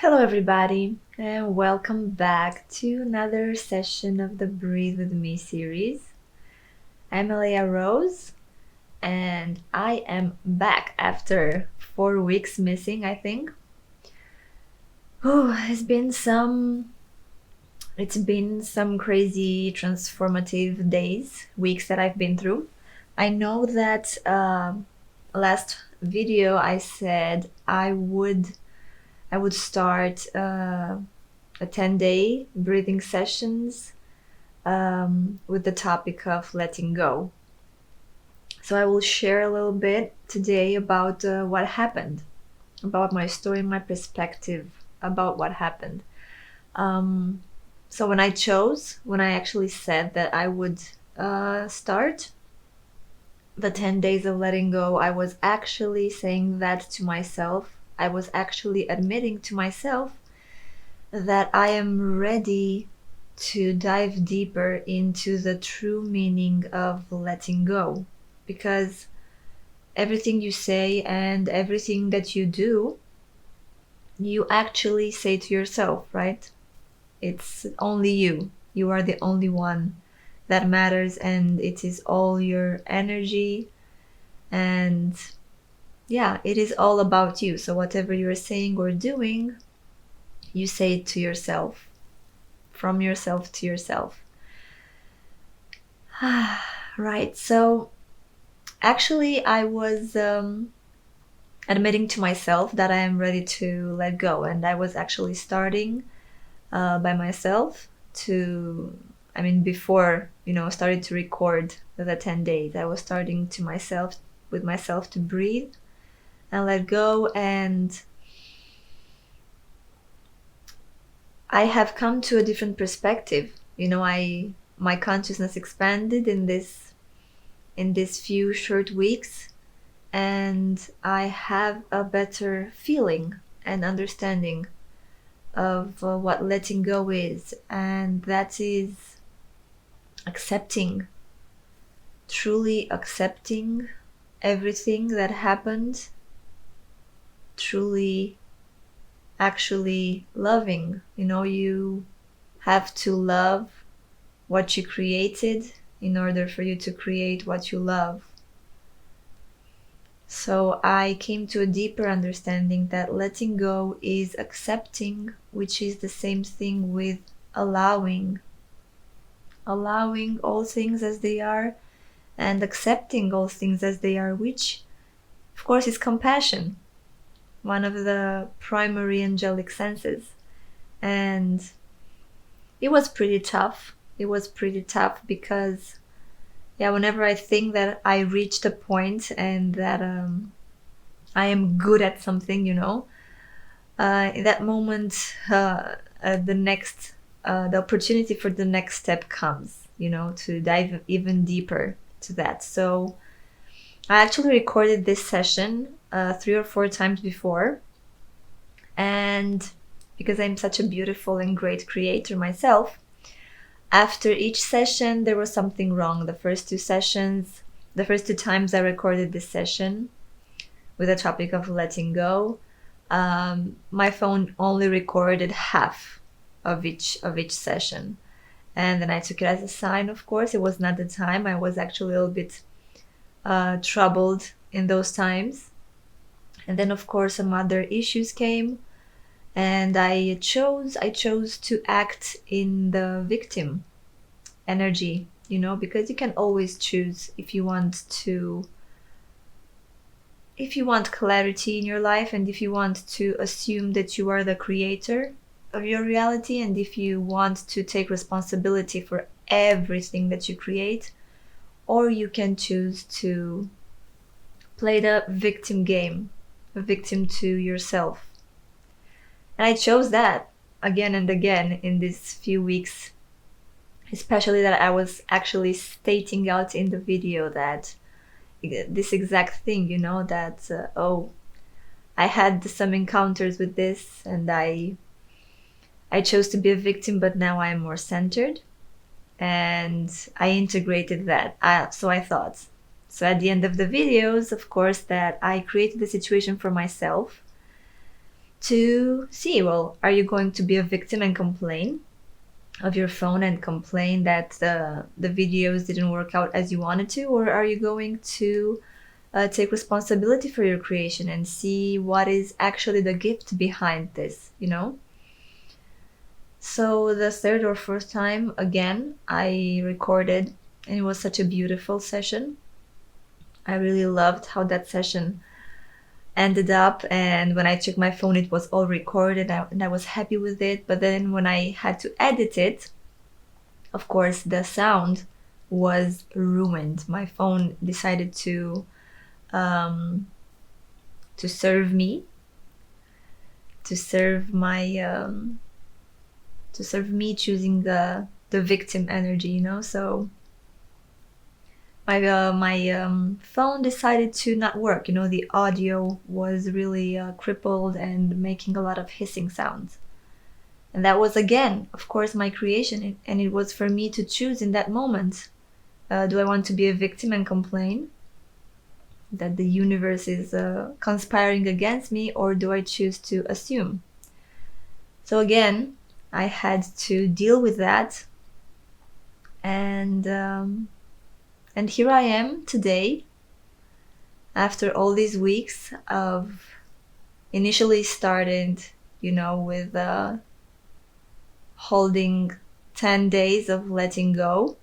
Hello, everybody, and welcome back to another session of the Breathe With Me series. I'm Elia Rose, and I am back after 4 weeks missing, I think. Oh, it's been some crazy transformative days, weeks that I've been through. I know that last video I said I would start a 10-day breathing sessions with the topic of letting go. So I will share a little bit today about what happened, about my story, my perspective about what happened. Um, so when I actually said that I would start the 10 days of letting go, I was actually saying that to myself. I was actually admitting to myself that I am ready to dive deeper into the true meaning of letting go. Because everything you say and everything that you do, you actually say to yourself, right? It's only you. You are the only one that matters, and it is all your energy. And yeah, it is all about you. So, whatever you're saying or doing, you say it to yourself, from yourself to yourself. Right. So actually, I was admitting to myself that I am ready to let go, and I was actually starting by myself to. I mean, before started to record the 10 days, I was starting to myself with myself to breathe and let go, and I have come to a different perspective. My consciousness expanded in these few short weeks, and I have a better feeling and understanding of what letting go is, and that is accepting, truly accepting everything that happened, truly actually loving. You have to love what you created in order for you to create what you love. So I came to a deeper understanding that letting go is accepting, which is the same thing with allowing. Allowing all things as they are and accepting all things as they are, which of course is compassion, one of the primary angelic senses. And it was pretty tough. It was pretty tough because whenever I think that I reached a point and that I am good at something, in that moment, the opportunity for the next step comes, to dive even deeper to that. So I actually recorded this session 3 or 4 times before, and because I'm such a beautiful and great creator myself, after each session there was something wrong. The first two times I recorded this session with the topic of letting go, my phone only recorded half of each session, and then I took it as a sign. Of course, it was not the time. I was actually a little bit troubled in those times, and then of course some other issues came, and I chose to act in the victim energy, because you can always choose if you want clarity in your life, and if you want to assume that you are the creator of your reality, and if you want to take responsibility for everything that you create, or you can choose to play the victim game, a victim to yourself. And I chose that again and again in these few weeks, especially that I was actually stating out in the video that this exact thing, that I had some encounters with this, and I chose to be a victim, but now I am more centered, and I integrated that. So I thought. So at the end of the videos, of course, that I created the situation for myself, to see, well, are you going to be a victim and complain of your phone and complain that the videos didn't work out as you wanted to, or are you going to take responsibility for your creation and see what is actually the gift behind this, you know? So the third or fourth time, again, I recorded, and it was such a beautiful session. I really loved how that session ended up, and when I took my phone, it was all recorded, and I was happy with it. But then when I had to edit it, of course, the sound was ruined. My phone decided to serve me, to serve my to serve me choosing the victim energy, you know. So my phone decided to not work. You know, the audio was really crippled and making a lot of hissing sounds. And that was, again, of course, my creation, and it was for me to choose in that moment. Do I want to be a victim and complain that the universe is conspiring against me, or do I choose to assume? So again, I had to deal with that, and here I am today, after all these weeks of initially started, you know, with holding 10 days of letting go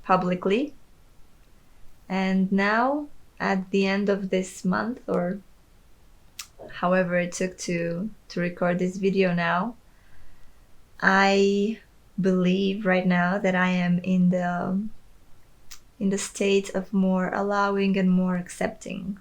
publicly. And now, at the end of this month, or however it took to record this video now, I believe right now that I am in the state of more allowing and more accepting.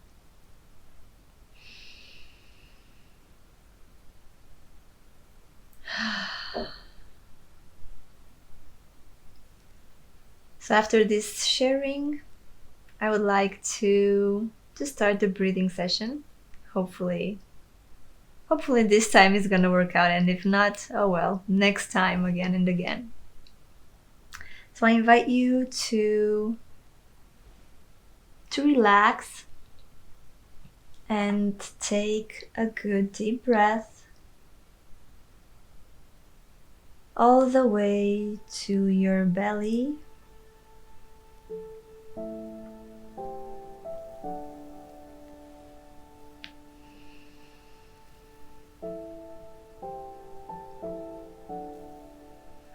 So after this sharing, I would like to start the breathing session. Hopefully this time is gonna work out, and if not, oh well, next time, again and again. So I invite you to relax and take a good deep breath all the way to your belly.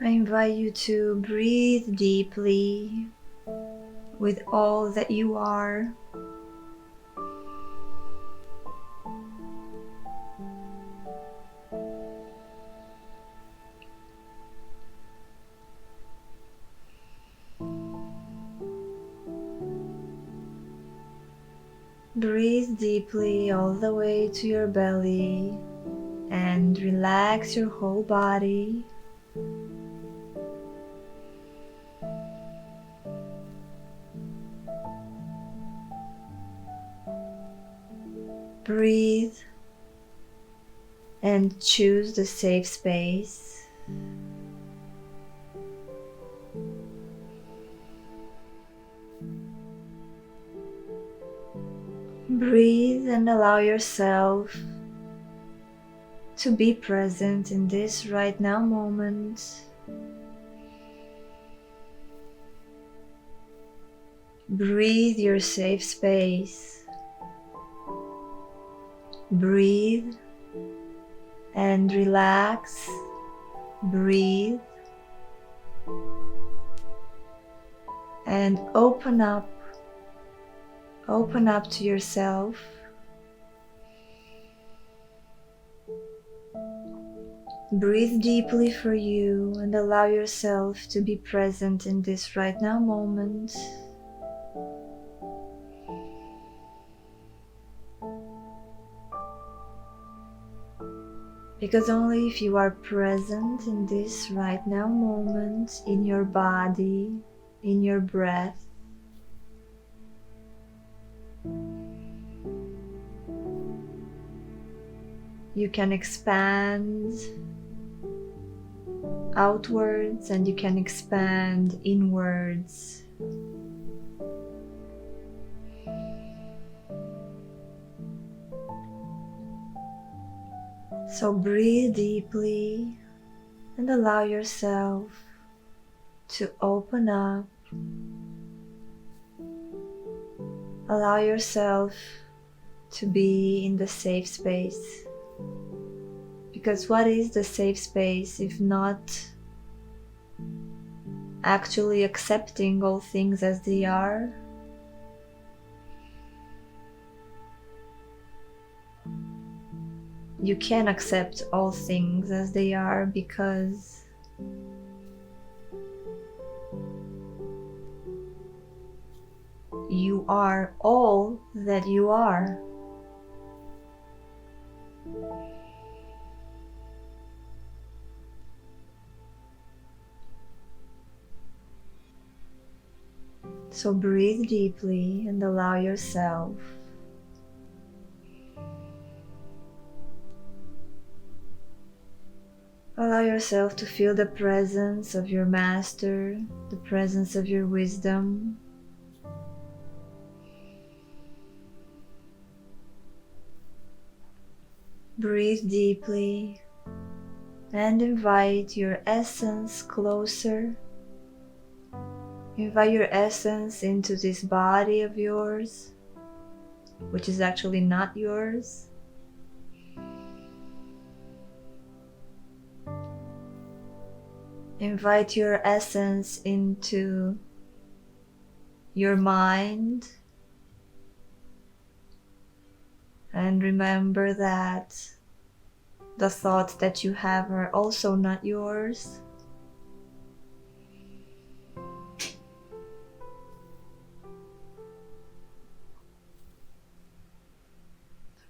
I invite you to breathe deeply with all that you are. Breathe deeply all the way to your belly and relax your whole body. Breathe and choose the safe space. Breathe and allow yourself to be present in this right now moment. Breathe your safe space. Breathe and relax. Breathe and open up to yourself. Breathe deeply for you and allow yourself to be present in this right now moment. Because only if you are present in this right now moment, in your body, in your breath, you can expand outwards and you can expand inwards. So breathe deeply and allow yourself to open up. Allow yourself to be in the safe space. Because what is the safe space if not actually accepting all things as they are? You can accept all things as they are because you are all that you are. So breathe deeply and allow yourself to feel the presence of your master, the presence of your wisdom. Breathe deeply and invite your essence closer. Invite your essence into this body of yours, which is actually not yours. Invite your essence into your mind, and remember that the thoughts that you have are also not yours.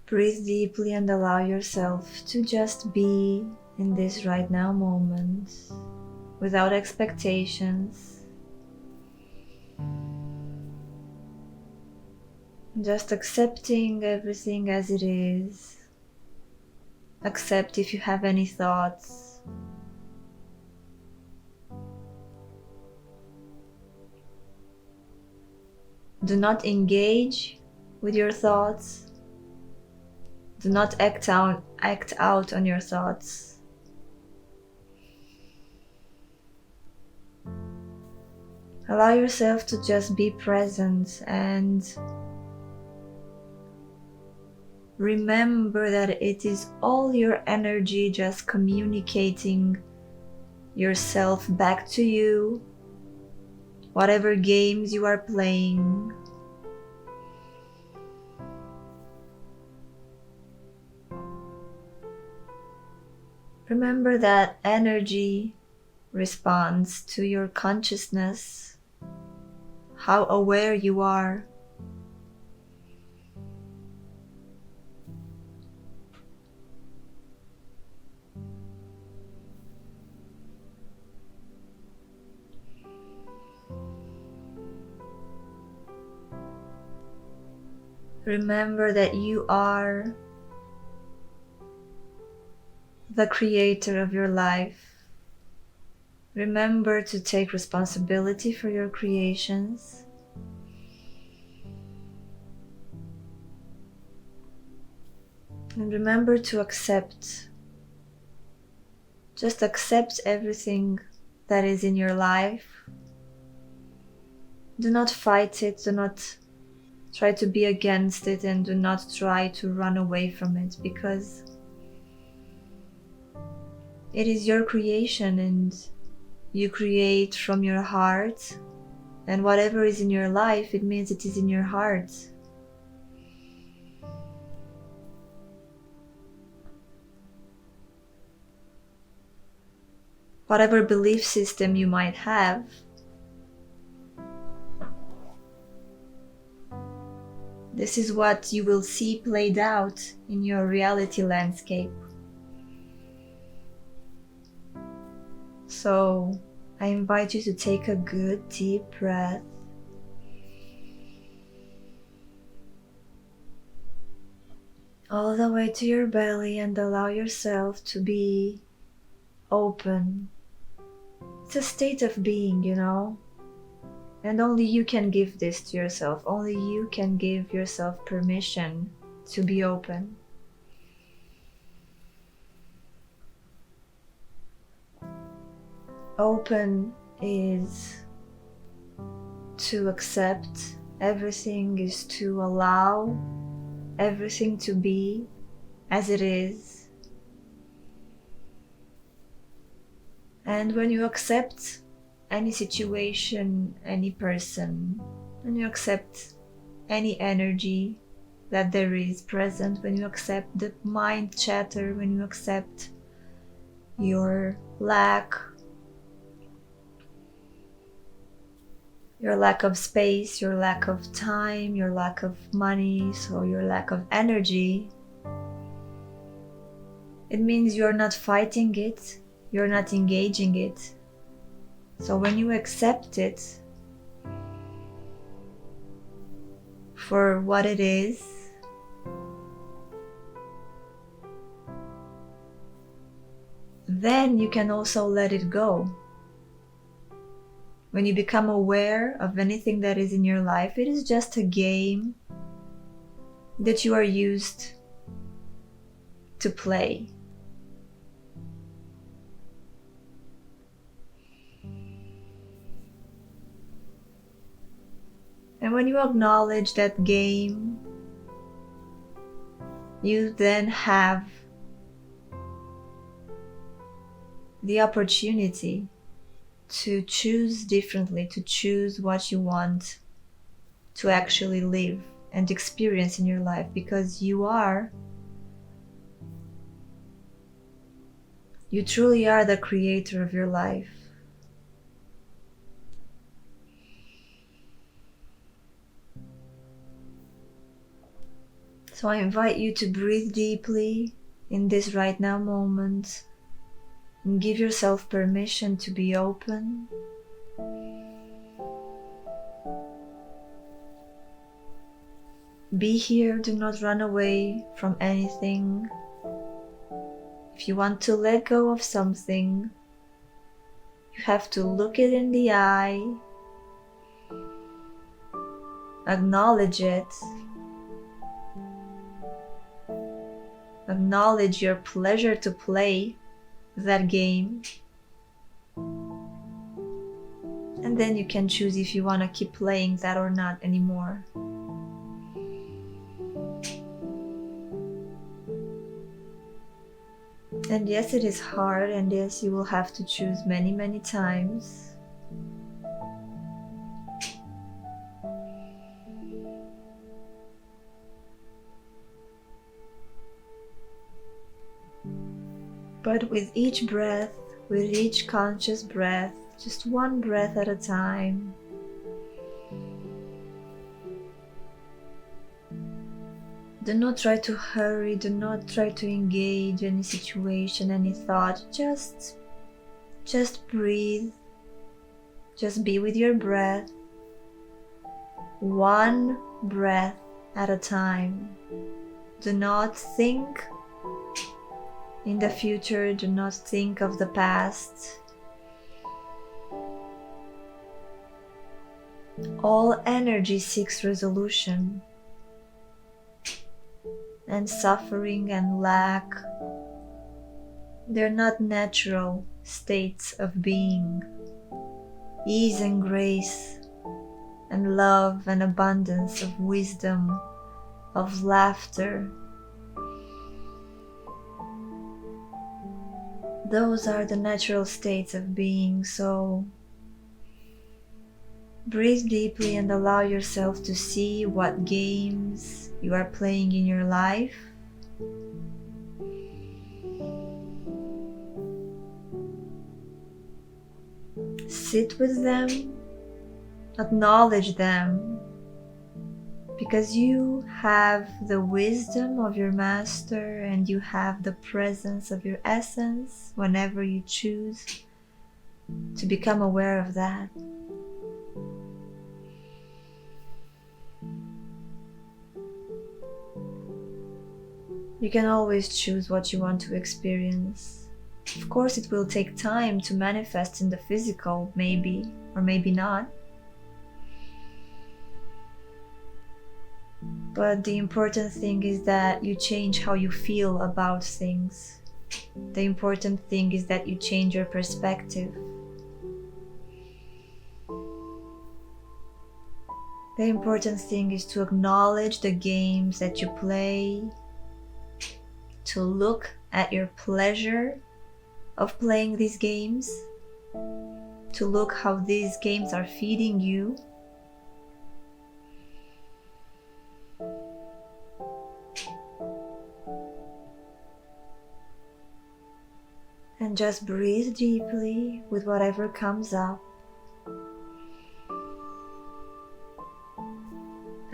Breathe deeply and allow yourself to just be in this right now moment without expectations. Just accepting everything as it is. Accept if you have any thoughts. Do not engage with your thoughts. Do not act out on your thoughts. Allow yourself to just be present and remember that it is all your energy just communicating yourself back to you, whatever games you are playing. Remember that energy responds to your consciousness, how aware you are. Remember that you are the creator of your life. Remember to take responsibility for your creations. And remember to accept. Just accept everything that is in your life. Do not fight it. Do not try to be against it, and do not try to run away from it, because it is your creation and you create from your heart, and whatever is in your life, it means it is in your heart. Whatever belief system you might have, this is what you will see played out in your reality landscape. So I invite you to take a good deep breath. All the way to your belly, and allow yourself to be open. It's a state of being, you know? And only you can give this to yourself. Only you can give yourself permission to be open. Open is to accept everything, is to allow everything to be as it is. And when you accept any situation, any person, when you accept any energy that there is present, when you accept the mind chatter, when you accept your lack of space, your lack of time, your lack of money, so your lack of energy, it means you're not fighting it, you're not engaging it. So when you accept it for what it is, then you can also let it go. When you become aware of anything that is in your life, it is just a game that you are used to play. And when you acknowledge that game, you then have the opportunity to choose differently, to choose what you want to actually live and experience in your life, because you truly are the creator of your life. So I invite you to breathe deeply in this right now moment and give yourself permission to be open. Be here, do not run away from anything. If you want to let go of something, you have to look it in the eye, acknowledge it, acknowledge your pleasure to play that game, and then you can choose if you want to keep playing that or not anymore. And yes, it is hard, and yes, you will have to choose many, many times. But with each breath, with each conscious breath, just one breath at a time, do not try to hurry, do not try to engage any situation, any thought. Just breathe. Just be with your breath. One breath at a time. Do not think in the future, do not think of the past. All energy seeks resolution, and suffering and lack, they're not natural states of being. Ease and grace and love and abundance of wisdom, of laughter, those are the natural states of being. So breathe deeply and allow yourself to see what games you are playing in your life. Sit with them, acknowledge them, because you have the wisdom of your master and you have the presence of your essence whenever you choose to become aware of that. You can always choose what you want to experience. Of course, it will take time to manifest in the physical, maybe, or maybe not. But the important thing is that you change how you feel about things. The important thing is that you change your perspective. The important thing is to acknowledge the games that you play, to look at your pleasure of playing these games, to look how these games are feeding you. And just breathe deeply with whatever comes up.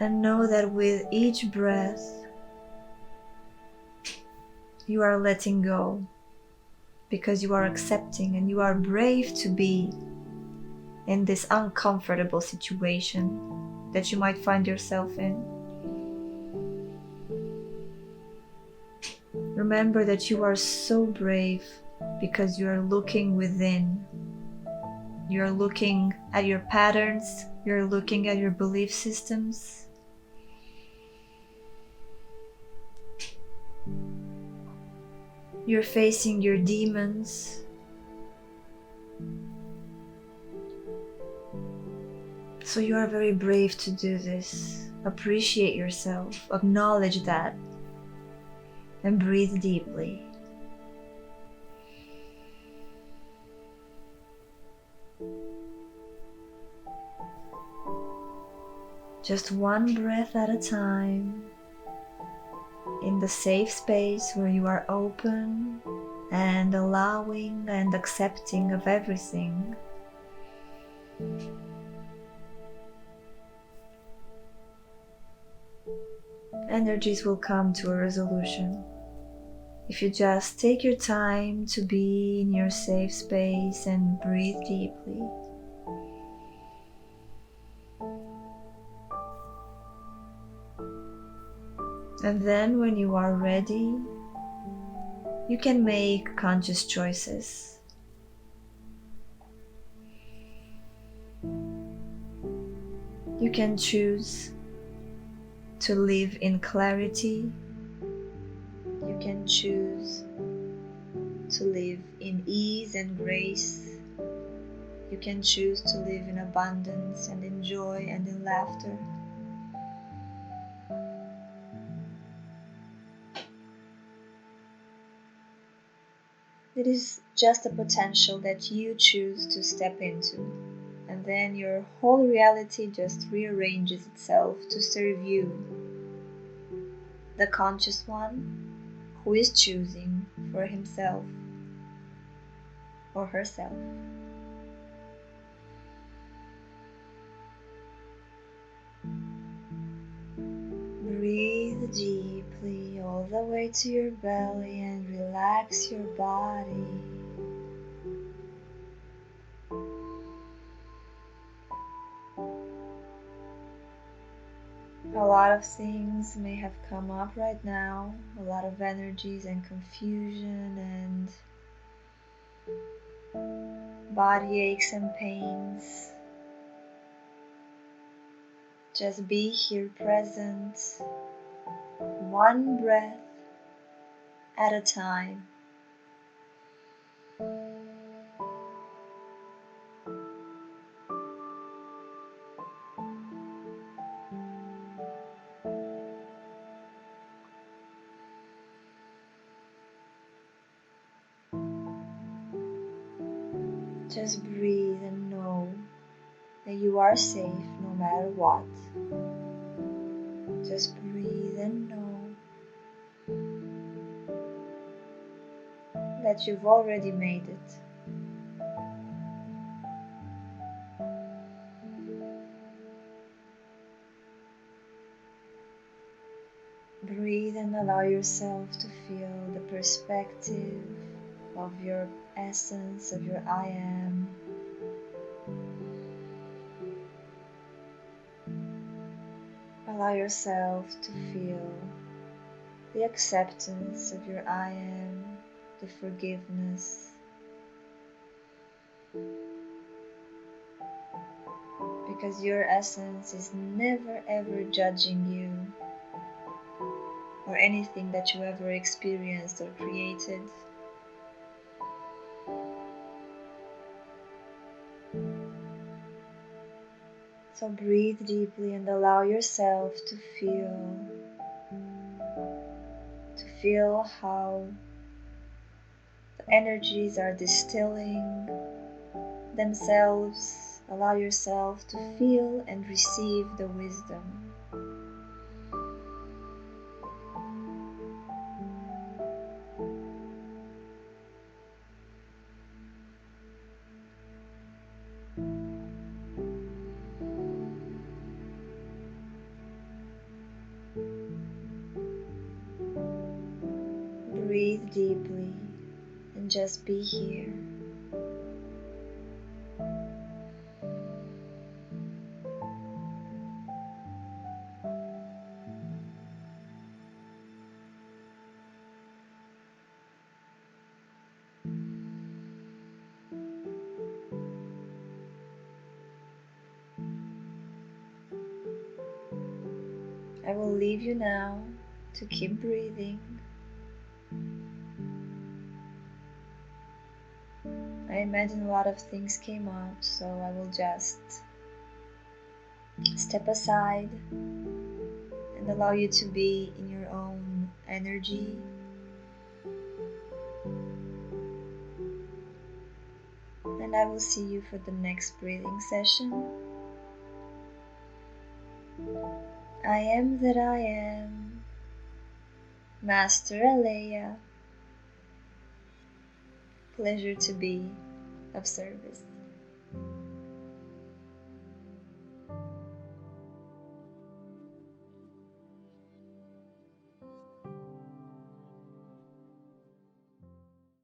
And know that with each breath, you are letting go, because you are accepting and you are brave to be in this uncomfortable situation that you might find yourself in. Remember that you are so brave because you are looking within. You're looking at your patterns, you're looking at your belief systems. You're facing your demons. So you are very brave to do this. Appreciate yourself, acknowledge that, and breathe deeply. Just one breath at a time, in the safe space where you are open and allowing and accepting of everything. Energies will come to a resolution. If you just take your time to be in your safe space and breathe deeply. And then when you are ready, you can make conscious choices. You can choose to live in clarity. You can choose to live in ease and grace. You can choose to live in abundance and in joy and in laughter. It is just a potential that you choose to step into, and then your whole reality just rearranges itself to serve you, the conscious one who is choosing for himself or herself. Breathe deeply all the way to your belly and relax your body. A lot of things may have come up right now, a lot of energies and confusion and body aches and pains. Just be here present, one breath at a time. Just breathe and know that you are safe no matter what. Just breathe and know that you've already made it. Breathe and allow yourself to feel the perspective of your essence, of your I am. Allow yourself to feel the acceptance of your I am, the forgiveness, because your essence is never ever judging you or anything that you ever experienced or created. So breathe deeply and allow yourself to feel how the energies are distilling themselves. Allow yourself to feel and receive the wisdom. Breathe deeply and just be here. I will leave you now to keep breathing. I imagine a lot of things came up, so I will just step aside and allow you to be in your own energy. And I will see you for the next breathing session. I am that I am, Master Alea. Pleasure to be of service.